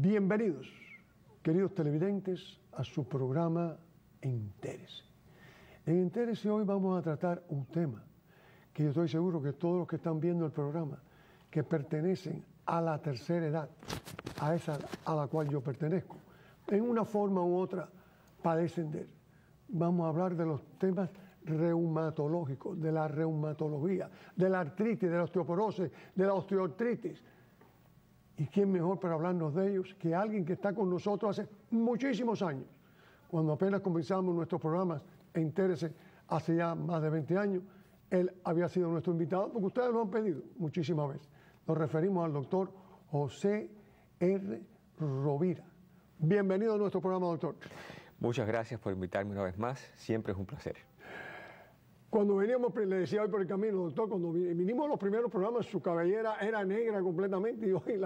Bienvenidos, queridos televidentes, a su programa Entérese. En Entérese hoy vamos a tratar un tema que yo estoy seguro que todos los que están viendo el programa, que pertenecen a la tercera edad, a esa a la cual yo pertenezco, en una forma u otra padecen de él. Vamos a hablar de los temas reumatológicos, de la reumatología, de la artritis, de la osteoporosis, de la osteoartritis. ¿Y quién mejor para hablarnos de ellos que alguien que está con nosotros hace muchísimos años? Cuando apenas comenzamos nuestros programas, Entérese, hace ya más de 20 años, él había sido nuestro invitado, porque ustedes lo han pedido muchísimas veces. Nos referimos al doctor José R. Rovira. Bienvenido a nuestro programa, doctor. Muchas gracias por invitarme una vez más, siempre es un placer. Cuando veníamos, le decía hoy por el camino, doctor, cuando vinimos a los primeros programas, su cabellera era negra completamente y hoy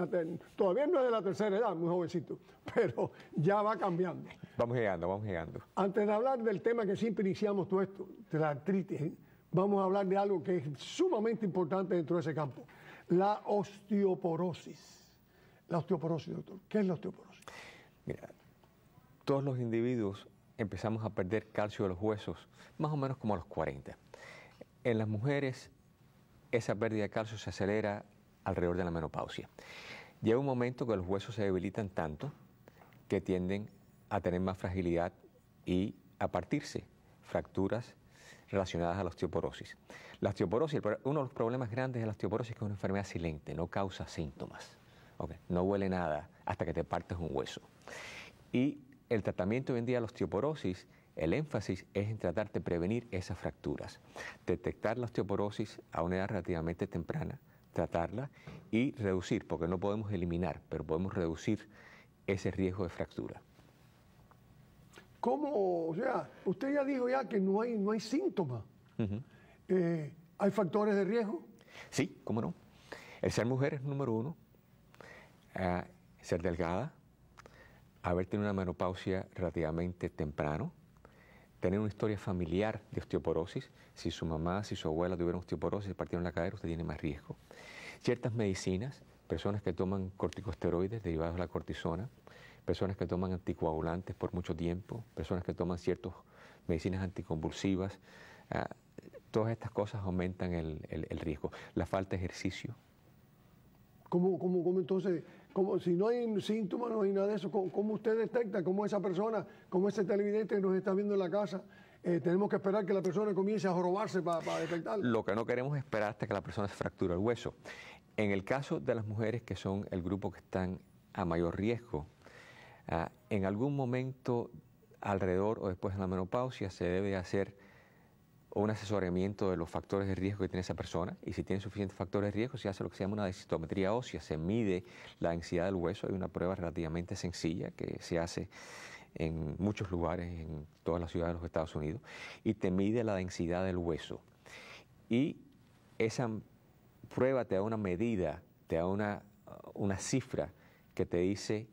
todavía no es de la tercera edad, muy jovencito, pero ya va cambiando. Vamos llegando, vamos llegando. Antes de hablar del tema que siempre iniciamos todo esto, de la artritis, vamos a hablar de algo que es sumamente importante dentro de ese campo, la osteoporosis. La osteoporosis, doctor. ¿Qué es la osteoporosis? Mira, todos los individuos empezamos a perder calcio de los huesos más o menos como a los 40. En las mujeres, esa pérdida de calcio se acelera alrededor de la menopausia. Llega un momento que los huesos se debilitan tanto que tienden a tener más fragilidad y a partirse, fracturas relacionadas a la osteoporosis. La osteoporosis, uno de los problemas grandes de la osteoporosis es que es una enfermedad silente, no causa síntomas. Okay. No huele nada hasta que te partes un hueso. Y el tratamiento hoy en día de la osteoporosis, el énfasis es en tratar de prevenir esas fracturas, detectar la osteoporosis a una edad relativamente temprana, tratarla y reducir, porque no podemos eliminar, pero podemos reducir ese riesgo de fractura. ¿Cómo? O sea, usted ya dijo ya que no hay síntomas. ¿Hay factores de riesgo? Sí, cómo no. El ser mujer es número uno, ser delgada, haber tenido una menopausia relativamente temprano, tener una historia familiar de osteoporosis. Si su mamá, si su abuela tuvieron osteoporosis y partieron la cadera, usted tiene más riesgo. Ciertas medicinas, personas que toman corticosteroides derivados de la cortisona, personas que toman anticoagulantes por mucho tiempo, personas que toman ciertas medicinas anticonvulsivas, todas estas cosas aumentan el riesgo. La falta de ejercicio. ¿Cómo entonces, si no hay síntomas, no hay nada de eso, cómo usted detecta, cómo esa persona, cómo ese televidente que nos está viendo en la casa, tenemos que esperar que la persona comience a jorobarse para detectarlo? Lo que no queremos es esperar hasta que la persona se fractura el hueso. En el caso de las mujeres que son el grupo que están a mayor riesgo, en algún momento alrededor o después de la menopausia se debe hacer un asesoramiento de los factores de riesgo que tiene esa persona, y si tiene suficientes factores de riesgo se hace lo que se llama una densitometría ósea, se mide la densidad del hueso. Hay una prueba relativamente sencilla que se hace en muchos lugares, en todas las ciudades de los Estados Unidos, y te mide la densidad del hueso. Y esa prueba te da una medida, te da una cifra que te dice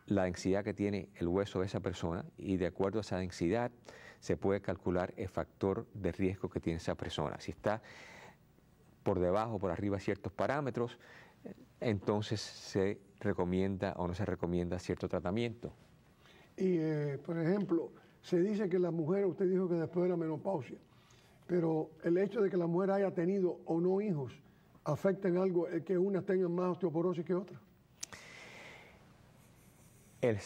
la densidad que tiene el hueso de esa persona, y de acuerdo a esa densidad se puede calcular el factor de riesgo que tiene esa persona. Si está por debajo o por arriba de ciertos parámetros, entonces se recomienda o no se recomienda cierto tratamiento. Y, por ejemplo, se dice que la mujer, usted dijo que después de la menopausia, pero el hecho de que la mujer haya tenido o no hijos, ¿afecta en algo el que unas tengan más osteoporosis que otras? El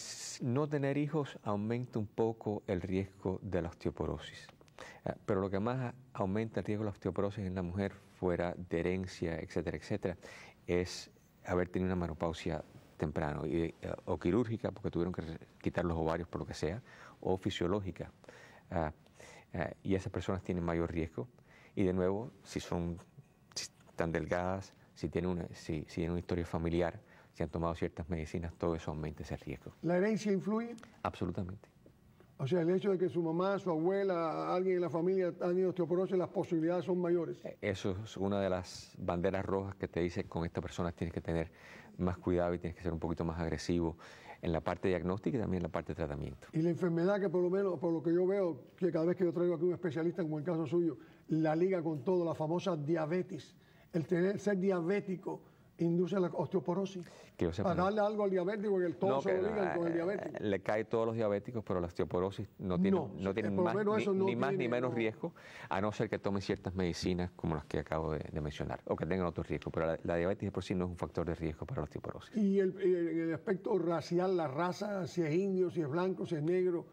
no tener hijos aumenta un poco el riesgo de la osteoporosis, pero lo que más aumenta el riesgo de la osteoporosis en la mujer, fuera de herencia, etcétera, etcétera, es haber tenido una menopausia temprano, o quirúrgica, porque tuvieron que quitar los ovarios por lo que sea, o fisiológica, y esas personas tienen mayor riesgo. Y de nuevo, si están delgadas, si tienen una historia familiar, si han tomado ciertas medicinas, todo eso aumenta ese riesgo. ¿La herencia influye? Absolutamente. O sea, el hecho de que su mamá, su abuela, alguien en la familia ha tenido osteoporosis, las posibilidades son mayores. Eso es una de las banderas rojas que te dice que con esta persona tienes que tener más cuidado y tienes que ser un poquito más agresivo en la parte diagnóstica y también en la parte de tratamiento. Y la enfermedad que por lo menos, por lo que yo veo, que cada vez que yo traigo aquí un especialista, como el caso suyo, la liga con todo, la famosa diabetes. El ser diabético induce la osteoporosis. Que yo sepa, Para darle algo al diabético, que todo se lo digan con el diabético. Le cae todos los diabéticos, pero la osteoporosis no tiene más, ni más ni menos riesgo, a no ser que tomen ciertas medicinas como las que acabo de mencionar, o que tengan otro riesgo, pero la diabetes por sí no es un factor de riesgo para la osteoporosis. Y en el aspecto racial, la raza, si es indio, si es blanco, si es negro.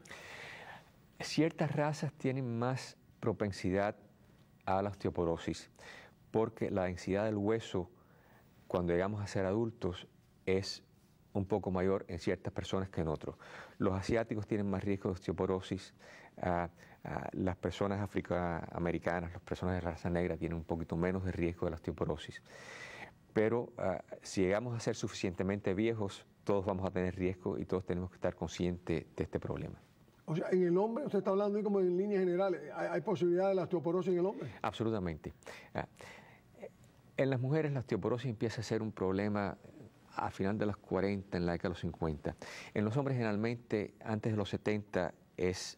Ciertas razas tienen más propensidad a la osteoporosis, porque la densidad del hueso, cuando llegamos a ser adultos, es un poco mayor en ciertas personas que en otros. Los asiáticos tienen más riesgo de osteoporosis, las personas afroamericanas, las personas de raza negra tienen un poquito menos de riesgo de la osteoporosis. Pero si llegamos a ser suficientemente viejos, todos vamos a tener riesgo y todos tenemos que estar conscientes de este problema. O sea, en el hombre, usted está hablando ahí como en líneas generales, ¿hay posibilidad de la osteoporosis en el hombre? Absolutamente. En las mujeres la osteoporosis empieza a ser un problema a final de los 40, en la década de los 50. En los hombres generalmente antes de los 70 es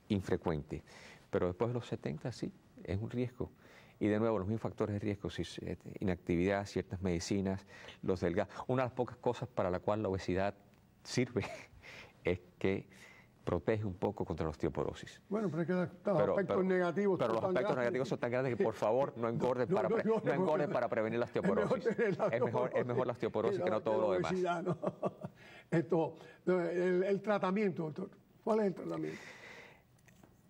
infrecuente, pero después de los 70 sí, es un riesgo. Y de nuevo, los mismos factores de riesgo, inactividad, ciertas medicinas, los delgados. Una de las pocas cosas para la cual la obesidad sirve es que protege un poco contra la osteoporosis. Bueno, pero es que los aspectos negativos pero los aspectos negativos son tan grandes que por favor no engorden para prevenir la osteoporosis. Es mejor la osteoporosis que no todo lo demás. ¿No? El tratamiento, doctor. ¿Cuál es el tratamiento?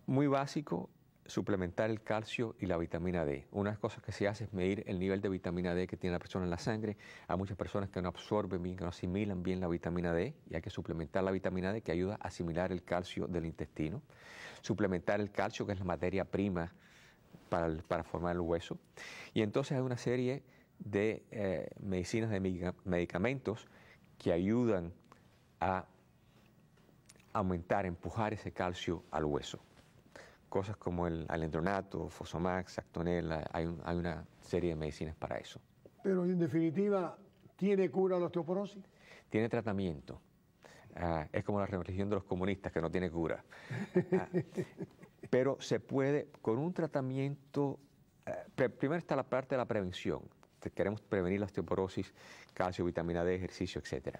Muy básico, suplementar el calcio y la vitamina D. Una de las cosas que se hace es medir el nivel de vitamina D que tiene la persona en la sangre. Hay muchas personas que no absorben bien, que no asimilan bien la vitamina D y hay que suplementar la vitamina D que ayuda a asimilar el calcio del intestino. Suplementar el calcio, que es la materia prima para formar el hueso. Y entonces hay una serie de medicinas, de medicamentos que ayudan a aumentar, empujar ese calcio al hueso. Cosas como el alendronato, Fosamax, Actonel, hay una serie de medicinas para eso. Pero en definitiva, ¿tiene cura la osteoporosis? Tiene tratamiento. Es como la religión de los comunistas, que no tiene cura. Pero se puede, con un tratamiento, primero está la parte de la prevención. Queremos prevenir la osteoporosis, calcio, vitamina D, ejercicio, etcétera.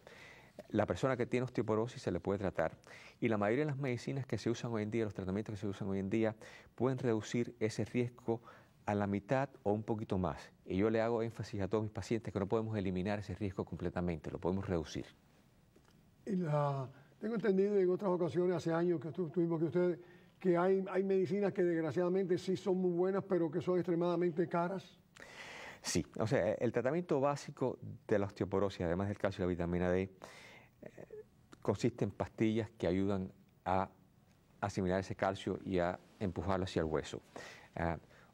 La persona que tiene osteoporosis se le puede tratar y la mayoría de las medicinas que se usan hoy en día, los tratamientos que se usan hoy en día, pueden reducir ese riesgo a la mitad o un poquito más. Y yo le hago énfasis a todos mis pacientes que no podemos eliminar ese riesgo completamente, lo podemos reducir. Tengo entendido en otras ocasiones, hace años que tuvimos que ustedes, que hay medicinas que desgraciadamente sí son muy buenas, pero que son extremadamente caras. Sí, o sea, el tratamiento básico de la osteoporosis, además del calcio y la vitamina D, consiste en pastillas que ayudan a asimilar ese calcio y a empujarlo hacia el hueso.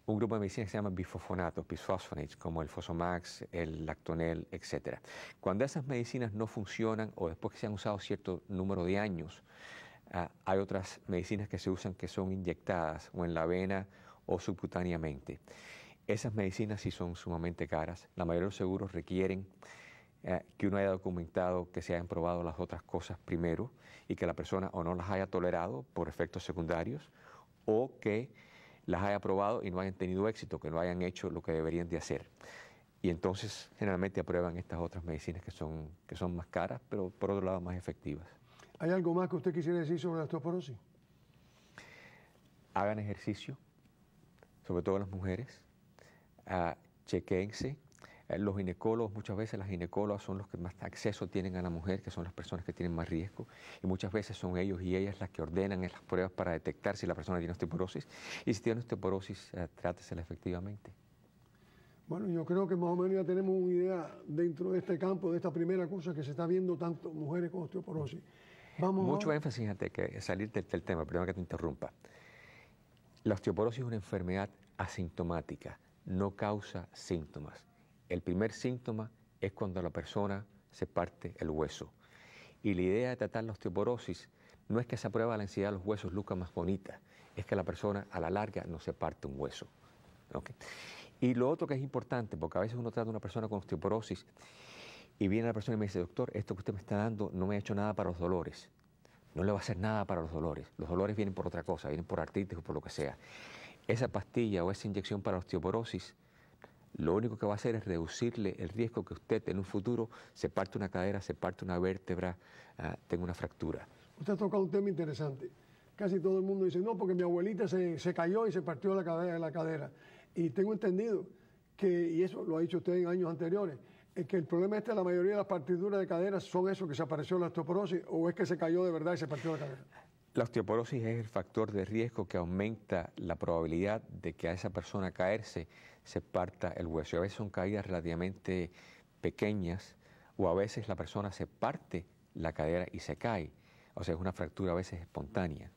Un grupo de medicinas que se llama bifosfonatos, bisphosphonates, como el Fosamax, el Lactonel, etc. Cuando esas medicinas no funcionan o después que se han usado cierto número de años, hay otras medicinas que se usan que son inyectadas o en la vena o subcutáneamente. Esas medicinas sí son sumamente caras. La mayoría de los seguros requieren que uno haya documentado que se hayan probado las otras cosas primero y que la persona o no las haya tolerado por efectos secundarios o que las haya probado y no hayan tenido éxito, que no hayan hecho lo que deberían de hacer. Y entonces generalmente aprueban estas otras medicinas que son más caras, pero por otro lado más efectivas. ¿Hay algo más que usted quisiera decir sobre la osteoporosis? Hagan ejercicio, sobre todo las mujeres. Chequéense. Los ginecólogos, muchas veces las ginecólogas son los que más acceso tienen a la mujer, que son las personas que tienen más riesgo, y muchas veces son ellos y ellas las que ordenan las pruebas para detectar si la persona tiene osteoporosis, y si tiene osteoporosis, trátesela efectivamente. Bueno, yo creo que más o menos ya tenemos una idea dentro de este campo, de esta primera cosa que se está viendo tanto mujeres con osteoporosis. Mucho énfasis antes de salir del tema, perdón que te interrumpa. La osteoporosis es una enfermedad asintomática, no causa síntomas. El primer síntoma es cuando la persona se parte el hueso. Y la idea de tratar la osteoporosis no es que esa prueba de la densidad de los huesos luzca más bonita, es que la persona a la larga no se parte un hueso. ¿Okay? Y lo otro que es importante, porque a veces uno trata a una persona con osteoporosis y viene la persona y me dice, doctor, esto que usted me está dando no me ha hecho nada para los dolores. No le va a hacer nada para los dolores. Los dolores vienen por otra cosa, vienen por artritis o por lo que sea. Esa pastilla o esa inyección para la osteoporosis lo único que va a hacer es reducirle el riesgo que usted en un futuro se parte una cadera, se parte una vértebra, tenga una fractura. Usted ha tocado un tema interesante. Casi todo el mundo dice, no, porque mi abuelita se cayó y se partió la cadera. Y tengo entendido que, y eso lo ha dicho usted en años anteriores, es que el problema la mayoría de las partiduras de cadera son eso, que se apareció la osteoporosis, o es que se cayó de verdad y se partió la cadera. La osteoporosis es el factor de riesgo que aumenta la probabilidad de que a esa persona caerse se parta el hueso. A veces son caídas relativamente pequeñas o a veces la persona se parte la cadera y se cae. O sea, es una fractura a veces espontánea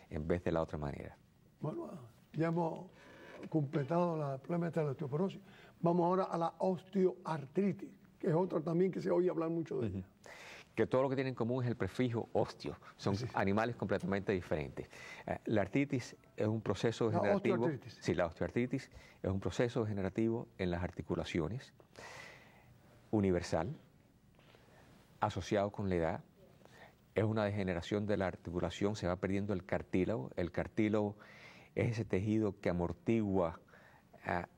en vez de la otra manera. Bueno, ya hemos completado la problema de la osteoporosis. Vamos ahora a la osteoartritis, que es otra también que se oye hablar mucho de ella. Que todo lo que tienen en común es el prefijo osteo. Son animales completamente diferentes. La artritis es un proceso degenerativo. Osteoartritis. Sí, la osteoartritis es un proceso degenerativo en las articulaciones, universal, asociado con la edad. Es una degeneración de la articulación, se va perdiendo el cartílago. El cartílago es ese tejido que amortigua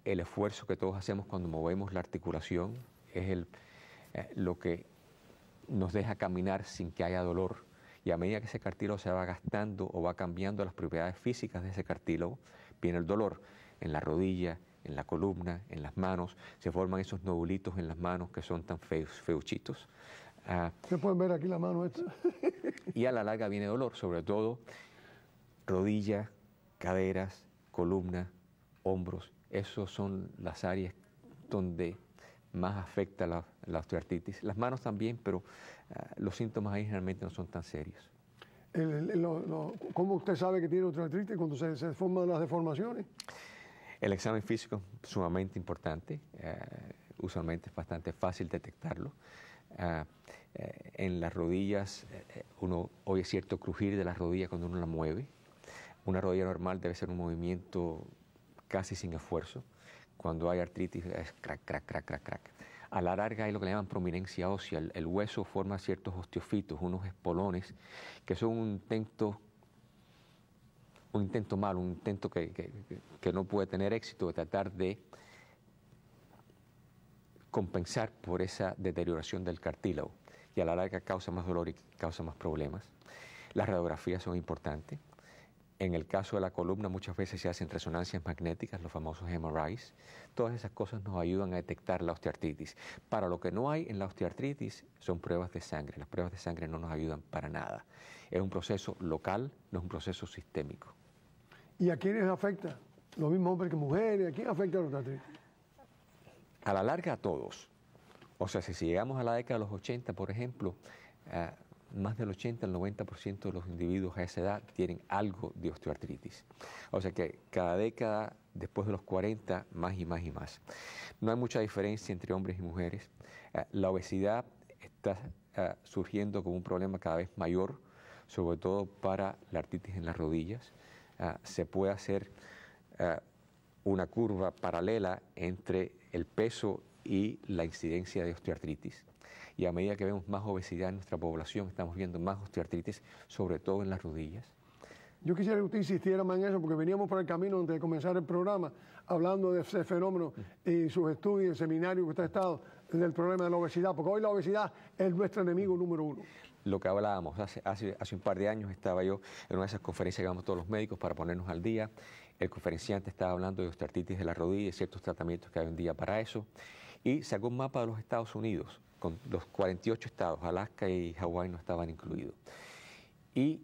el esfuerzo que todos hacemos cuando movemos la articulación. Es lo que nos deja caminar sin que haya dolor. Y a medida que ese cartílago se va gastando o va cambiando las propiedades físicas de ese cartílago, viene el dolor en la rodilla, en la columna, en las manos. Se forman esos nodulitos en las manos que son tan feuchitos. ¿Se pueden ver aquí la mano esta? Y a la larga viene dolor, sobre todo rodilla, caderas, columna, hombros. Esas son las áreas donde más afecta la osteoartritis. Las manos también, pero los síntomas ahí generalmente no son tan serios. ¿Cómo usted sabe que tiene osteoartritis cuando se forman las deformaciones? El examen físico es sumamente importante. Usualmente es bastante fácil detectarlo. En las rodillas, uno oye cierto crujir de las rodillas cuando uno la mueve. Una rodilla normal debe ser un movimiento casi sin esfuerzo. Cuando hay artritis es crack, crack, crack, crack, crack. A la larga hay lo que le llaman prominencia ósea. El hueso forma ciertos osteofitos, unos espolones, que son un intento malo, un intento que no puede tener éxito de tratar de compensar por esa deterioración del cartílago. Y a la larga causa más dolor y causa más problemas. Las radiografías son importantes. En el caso de la columna muchas veces se hacen resonancias magnéticas, los famosos MRIs. Todas esas cosas nos ayudan a detectar la osteoartritis. Para lo que no hay en la osteoartritis son pruebas de sangre. Las pruebas de sangre no nos ayudan para nada. Es un proceso local, no es un proceso sistémico. ¿Y a quiénes afecta? Los mismos hombres que mujeres. ¿A quién afecta la osteoartritis? A la larga a todos. O sea, si llegamos a la década de los 80, por ejemplo, más del 80 al 90% de los individuos a esa edad tienen algo de osteoartritis. O sea que cada década, después de los 40, más y más y más. No hay mucha diferencia entre hombres y mujeres. La obesidad está surgiendo como un problema cada vez mayor, sobre todo para la artritis en las rodillas. Se puede hacer una curva paralela entre el peso y la incidencia de osteoartritis. Y a medida que vemos más obesidad en nuestra población, estamos viendo más osteoartritis, sobre todo en las rodillas. Yo quisiera que usted insistiera más en eso, porque veníamos por el camino antes de comenzar el programa, hablando de ese fenómeno y sus estudios, el seminario que usted ha estado, del problema de la obesidad, porque hoy la obesidad es nuestro enemigo número uno. Lo que hablábamos, hace un par de años estaba yo en una de esas conferencias que vamos todos los médicos para ponernos al día. El conferenciante estaba hablando de osteoartritis de la rodilla y ciertos tratamientos que hay hoy en día para eso. Y sacó un mapa de los Estados Unidos, con los 48 estados, Alaska y Hawái no estaban incluidos. Y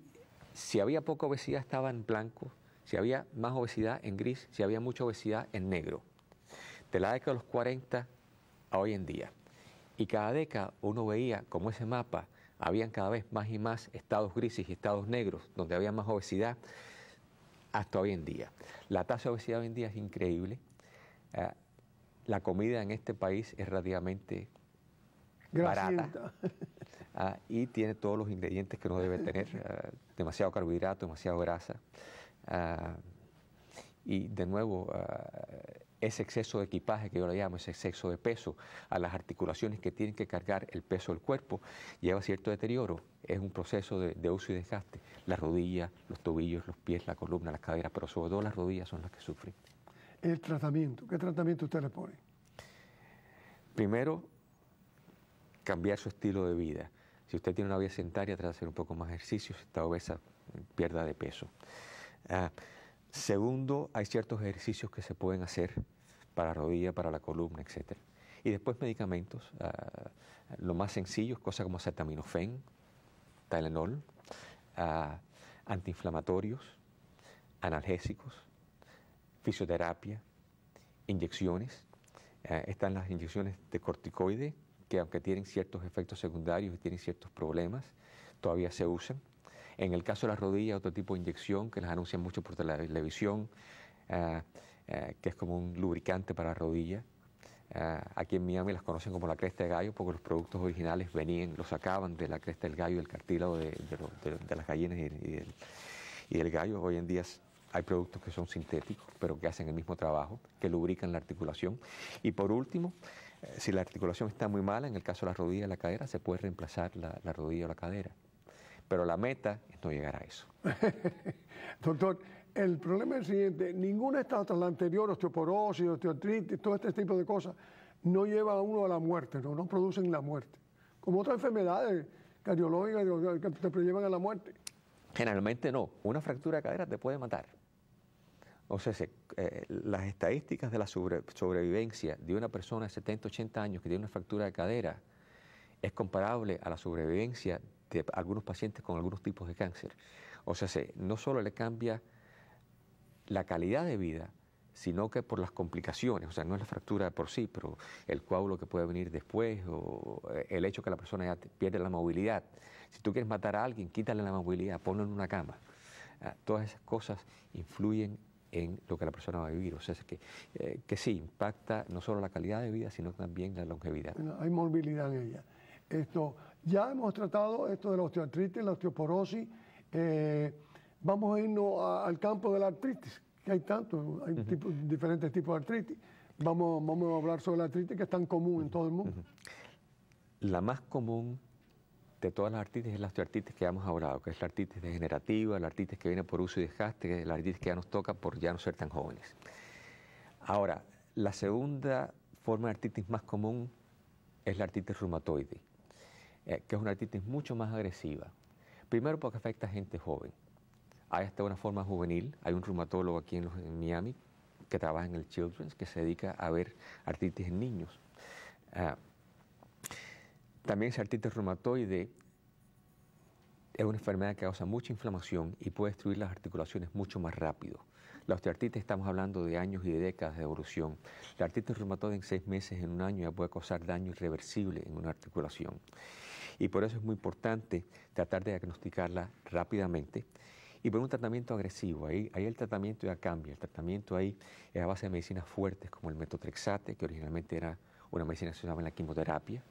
si había poca obesidad estaba en blanco, si había más obesidad en gris, si había mucha obesidad en negro. De la década de los 40 a hoy en día. Y cada década uno veía como ese mapa, habían cada vez más y más estados grises y estados negros, donde había más obesidad, hasta hoy en día. La tasa de obesidad hoy en día es increíble. La comida en este país es relativamente barata y tiene todos los ingredientes que uno debe tener, demasiado carbohidrato, demasiado grasa. Y de nuevo, ese exceso de equipaje que yo le llamo, ese exceso de peso a las articulaciones que tienen que cargar el peso del cuerpo, lleva cierto deterioro. Es un proceso de uso y desgaste. Las rodillas, los tobillos, los pies, la columna, las caderas, pero sobre todo las rodillas son las que sufren. El tratamiento, ¿qué tratamiento usted le pone? Primero, cambiar su estilo de vida. Si usted tiene una vida sedentaria, trata de hacer un poco más ejercicio. Si está obesa, pierda de peso. Segundo, hay ciertos ejercicios que se pueden hacer para la rodilla, para la columna, etc. Y después medicamentos, lo más sencillo, cosas como acetaminofén, Tylenol, antiinflamatorios, analgésicos, fisioterapia, inyecciones. Están las inyecciones de corticoide, que aunque tienen ciertos efectos secundarios y tienen ciertos problemas, todavía se usan. En el caso de la rodilla, otro tipo de inyección que las anuncian mucho por televisión, que es como un lubricante para la rodilla. Aquí en Miami las conocen como la cresta de gallo porque los productos originales los sacaban de la cresta del gallo, del cartílago de las gallinas y del gallo. Hoy en día hay productos que son sintéticos, pero que hacen el mismo trabajo, que lubrican la articulación. Y por último, si la articulación está muy mala, en el caso de la rodilla y la cadera, se puede reemplazar la rodilla o la cadera. Pero la meta es no llegar a eso. Doctor, el problema es el siguiente: ninguna esta tras la anterior, osteoporosis, osteoartritis, todo este tipo de cosas, no lleva a uno a la muerte, no producen la muerte. Como otras enfermedades cardiológicas que te llevan a la muerte. Generalmente no. Una fractura de cadera te puede matar. O sea, las estadísticas de la sobrevivencia de una persona de 70, 80 años que tiene una fractura de cadera es comparable a la sobrevivencia de algunos pacientes con algunos tipos de cáncer. O sea, no solo le cambia la calidad de vida, sino que por las complicaciones, o sea, no es la fractura por sí, pero el coágulo que puede venir después o el hecho que la persona ya pierde la movilidad. Si tú quieres matar a alguien, quítale la movilidad, ponlo en una cama. Todas esas cosas influyen en lo que la persona va a vivir. O sea, que sí, impacta no solo la calidad de vida, sino también la longevidad. Bueno, hay movilidad en ella. Ya hemos tratado esto de la osteoartritis, la osteoporosis. Vamos a irnos al campo de la artritis, que hay tantos, hay diferentes tipos de artritis. Vamos a hablar sobre la artritis, que es tan común en todo el mundo. La más común de todas las artritis es la osteoartritis que hemos hablado, que es la artritis degenerativa, la artritis que viene por uso y desgaste, que es la artritis que ya nos toca por ya no ser tan jóvenes. Ahora, la segunda forma de artritis más común es la artritis reumatoide, que es una artritis mucho más agresiva. Primero porque afecta a gente joven. Hay hasta una forma juvenil. Hay un reumatólogo aquí en Miami que trabaja en el Children's, que se dedica a ver artritis en niños. También esa artritis reumatoide es una enfermedad que causa mucha inflamación y puede destruir las articulaciones mucho más rápido. La osteoartritis estamos hablando de años y de décadas de evolución. La artritis reumatoide en 6 meses, en un año, ya puede causar daño irreversible en una articulación. Y por eso es muy importante tratar de diagnosticarla rápidamente y por un tratamiento agresivo. Ahí el tratamiento ya cambia. El tratamiento ahí es a base de medicinas fuertes como el metotrexate, que originalmente era una medicina que se usaba en la quimioterapia.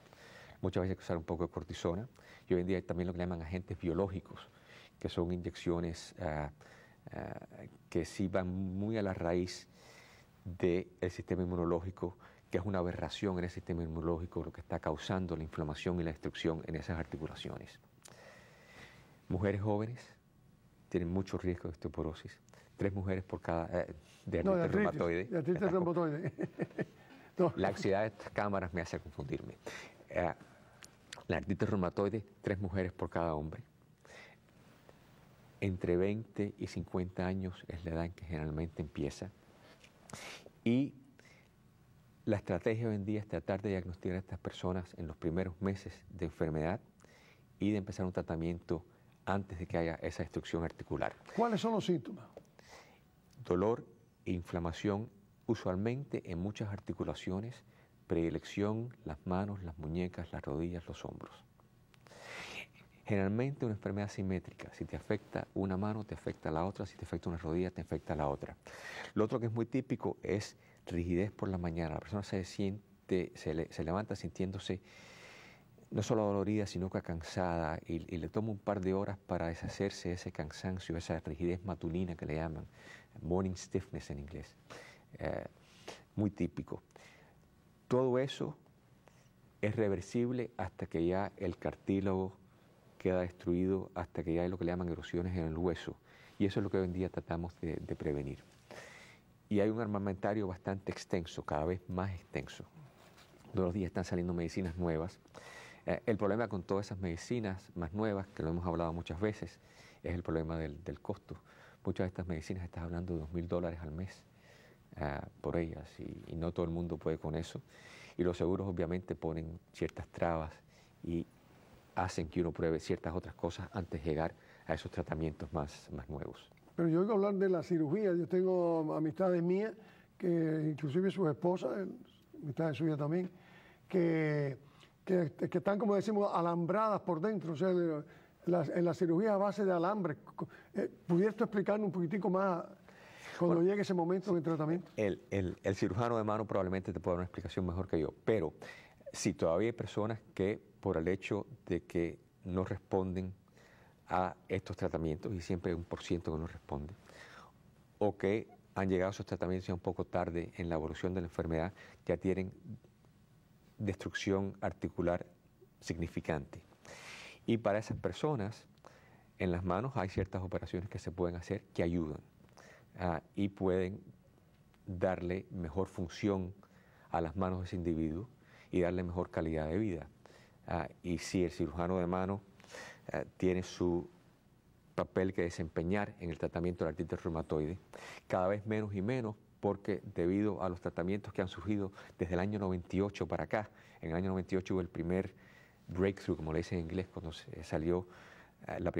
Muchas veces hay que usar un poco de cortisona. Y hoy en día hay también lo que llaman agentes biológicos, que son inyecciones que sí van muy a la raíz del sistema inmunológico, que es una aberración en el sistema inmunológico, lo que está causando la inflamación y la destrucción en esas articulaciones. Mujeres jóvenes tienen mucho riesgo de osteoporosis. 3 mujeres por cada... de artritis reumatoide. De artritis reumatoide. No. La ansiedad de estas cámaras me hace confundirme. La artritis reumatoide, 3 mujeres por cada hombre. Entre 20 y 50 años es la edad en que generalmente empieza. Y la estrategia hoy en día es tratar de diagnosticar a estas personas en los primeros meses de enfermedad y de empezar un tratamiento antes de que haya esa destrucción articular. ¿Cuáles son los síntomas? Dolor e inflamación, usualmente en muchas articulaciones, predilección, las manos, las muñecas, las rodillas, los hombros. Generalmente una enfermedad simétrica. Si te afecta una mano, te afecta la otra. Si te afecta una rodilla, te afecta la otra. Lo otro que es muy típico es rigidez por la mañana. La persona se levanta sintiéndose no solo dolorida, sino que cansada y le toma un par de horas para deshacerse de ese cansancio, esa rigidez matulina que le llaman, morning stiffness en inglés. Muy típico. Todo eso es reversible hasta que ya el cartílago queda destruido, hasta que ya hay lo que le llaman erosiones en el hueso. Y eso es lo que hoy en día tratamos de prevenir. Y hay un armamentario bastante extenso, cada vez más extenso, Todos los días están saliendo medicinas nuevas. El problema con todas esas medicinas más nuevas, que lo hemos hablado muchas veces, es el problema del costo. Muchas de estas medicinas estás hablando de $2,000 al mes por ellas y no todo el mundo puede con eso. Y los seguros obviamente ponen ciertas trabas y hacen que uno pruebe ciertas otras cosas antes de llegar a esos tratamientos más nuevos. Pero yo oigo hablar de la cirugía. Yo tengo amistades mías, que inclusive sus esposas, amistades suyas también, que están, como decimos, alambradas por dentro. O sea, en la cirugía a base de alambre. ¿Pudieras tú explicarnos un poquitico más cuando llegue ese momento del tratamiento? El cirujano de mano probablemente te pueda dar una explicación mejor que yo, pero sí, todavía hay personas que por el hecho de que no responden a estos tratamientos, y siempre hay un % que no responde, o que han llegado a esos tratamientos ya un poco tarde en la evolución de la enfermedad, ya tienen destrucción articular significante. Y para esas personas, en las manos hay ciertas operaciones que se pueden hacer que ayudan y pueden darle mejor función a las manos de ese individuo y darle mejor calidad de vida. Y si el cirujano de mano tiene su papel que desempeñar en el tratamiento de la artritis reumatoide, cada vez menos y menos, porque debido a los tratamientos que han surgido desde el año 98 para acá, en el año 98 hubo el primer breakthrough, como le dicen en inglés, cuando salió el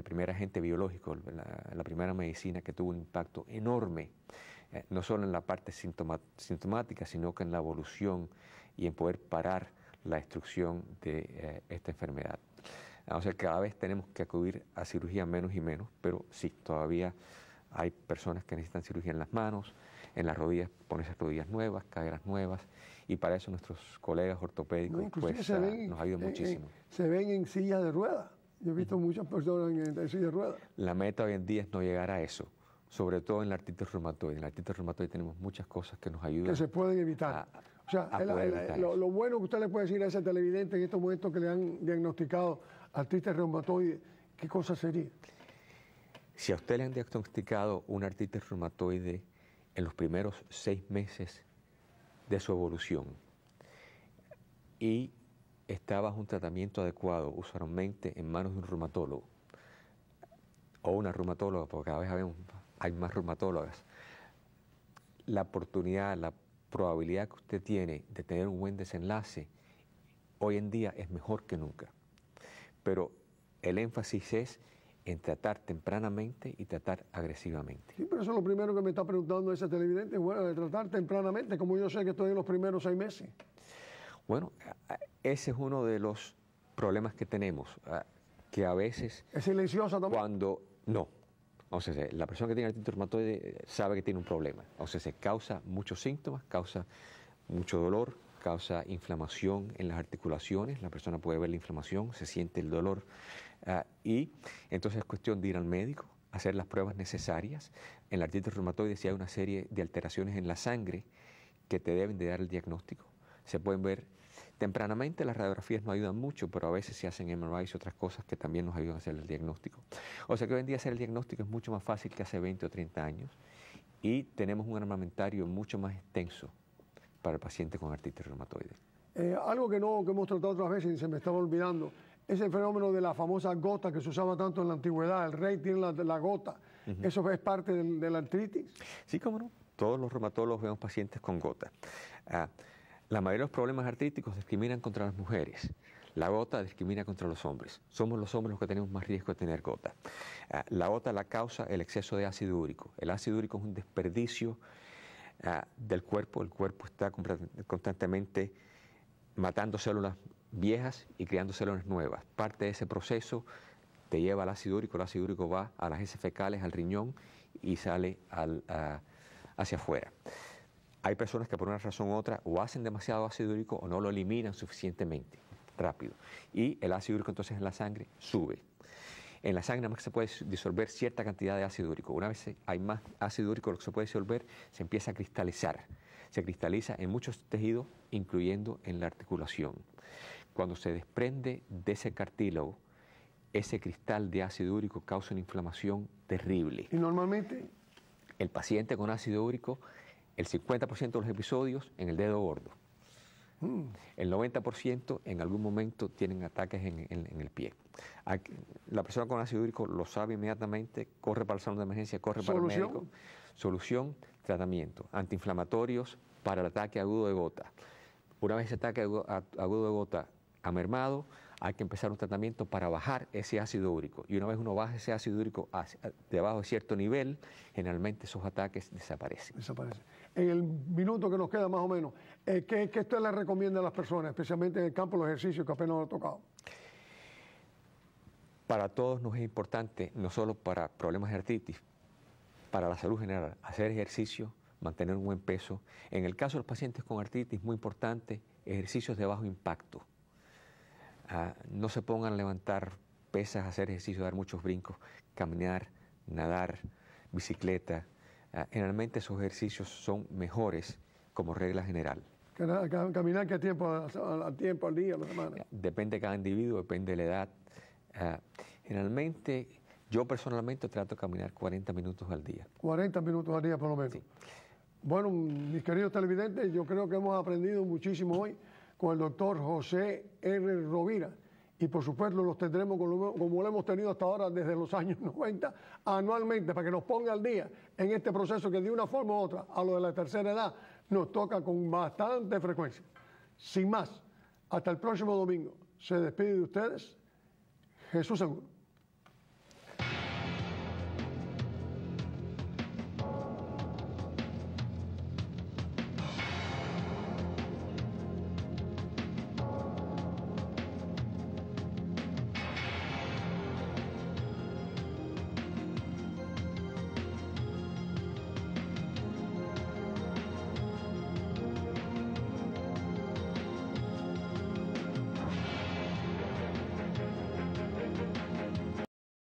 primer agente biológico, la primera medicina que tuvo un impacto enorme, no solo en la parte sintomática, sino que en la evolución y en poder parar la destrucción de esta enfermedad. O sea, cada vez tenemos que acudir a cirugía menos y menos, pero sí, todavía hay personas que necesitan cirugía en las manos, en las rodillas, ponerse rodillas nuevas, caderas nuevas, y para eso nuestros colegas ortopédicos pues, nos ayudan muchísimo. Se ven en silla de ruedas. Yo he visto muchas personas en silla de ruedas. La meta hoy en día es no llegar a eso, sobre todo en la artritis reumatoide. En la artritis reumatoide tenemos muchas cosas que nos ayudan. Que se pueden evitar. O sea, lo bueno que usted le puede decir a ese televidente en estos momentos que le han diagnosticado artritis reumatoide, ¿qué cosa sería? Si a usted le han diagnosticado una artritis reumatoide en los primeros 6 meses de su evolución y está bajo un tratamiento adecuado, usualmente en manos de un reumatólogo o una reumatóloga, porque cada vez hay más reumatólogas, la oportunidad, la probabilidad que usted tiene de tener un buen desenlace hoy en día es mejor que nunca. Pero el énfasis es en tratar tempranamente y tratar agresivamente. Sí, pero eso es lo primero que me está preguntando ese televidente, bueno, de tratar tempranamente, como yo sé que estoy en los primeros 6 meses. Bueno, ese es uno de los problemas que tenemos, que a veces... ¿Es silenciosa también? Cuando no. O sea, la persona que tiene artritis reumatoide sabe que tiene un problema. O sea, se causa muchos síntomas, causa mucho dolor, causa inflamación en las articulaciones, la persona puede ver la inflamación, se siente el dolor y entonces es cuestión de ir al médico, hacer las pruebas necesarias. En la artritis reumatoide sí hay una serie de alteraciones en la sangre que te deben de dar el diagnóstico. Se pueden ver tempranamente, las radiografías no ayudan mucho, pero a veces se hacen MRIs y otras cosas que también nos ayudan a hacer el diagnóstico. O sea que hoy en día hacer el diagnóstico es mucho más fácil que hace 20 o 30 años y tenemos un armamentario mucho más extenso para el paciente con artritis reumatoide. Algo que hemos tratado otras veces y se me estaba olvidando, es el fenómeno de la famosa gota que se usaba tanto en la antigüedad. El rey tiene la gota. ¿Eso es parte de la artritis? Sí, cómo no. Todos los reumatólogos vemos pacientes con gota. La mayoría de los problemas artríticos discriminan contra las mujeres. La gota discrimina contra los hombres. Somos los hombres los que tenemos más riesgo de tener gota. La gota la causa el exceso de ácido úrico. El ácido úrico es un desperdicio del cuerpo. El cuerpo está constantemente matando células viejas y creando células nuevas. Parte de ese proceso te lleva al ácido úrico. El ácido úrico va a las heces fecales, al riñón y sale hacia afuera. Hay personas que por una razón u otra o hacen demasiado ácido úrico o no lo eliminan suficientemente rápido. Y el ácido úrico entonces en la sangre sube. En la sangre nada más se puede disolver cierta cantidad de ácido úrico. Una vez hay más ácido úrico de lo que se puede disolver, se empieza a cristalizar. Se cristaliza en muchos tejidos, incluyendo en la articulación. Cuando se desprende de ese cartílago, ese cristal de ácido úrico causa una inflamación terrible. ¿Y normalmente? El paciente con ácido úrico, el 50% de los episodios en el dedo gordo. El 90% en algún momento tienen ataques en el pie. La persona con ácido úrico lo sabe inmediatamente, corre para el salón de emergencia, corre para el médico. Solución, tratamiento, antiinflamatorios para el ataque agudo de gota. Una vez ese ataque agudo de gota ha mermado, hay que empezar un tratamiento para bajar ese ácido úrico. Y una vez uno baja ese ácido úrico debajo de cierto nivel, generalmente esos ataques desaparecen. En el minuto que nos queda más o menos, ¿qué usted le recomienda a las personas, especialmente en el campo de los ejercicios que apenas lo ha tocado? Para todos nos es importante, no solo para problemas de artritis, para la salud general, hacer ejercicio, mantener un buen peso. En el caso de los pacientes con artritis, muy importante, ejercicios de bajo impacto. No se pongan a levantar pesas, hacer ejercicio, dar muchos brincos, caminar, nadar, bicicleta. Generalmente esos ejercicios son mejores como regla general. ¿Caminar qué tiempo al día, a la semana? Depende de cada individuo, depende de la edad. Generalmente, yo personalmente trato de caminar 40 minutos al día. 40 minutos al día por lo menos. Sí. Bueno, mis queridos televidentes, yo creo que hemos aprendido muchísimo hoy con el doctor José R. Rovira. Y por supuesto los tendremos como lo hemos tenido hasta ahora desde los años 90, anualmente, para que nos ponga al día en este proceso que de una forma u otra, a lo de la tercera edad, nos toca con bastante frecuencia. Sin más, hasta el próximo domingo. Se despide de ustedes Jesús Seguro.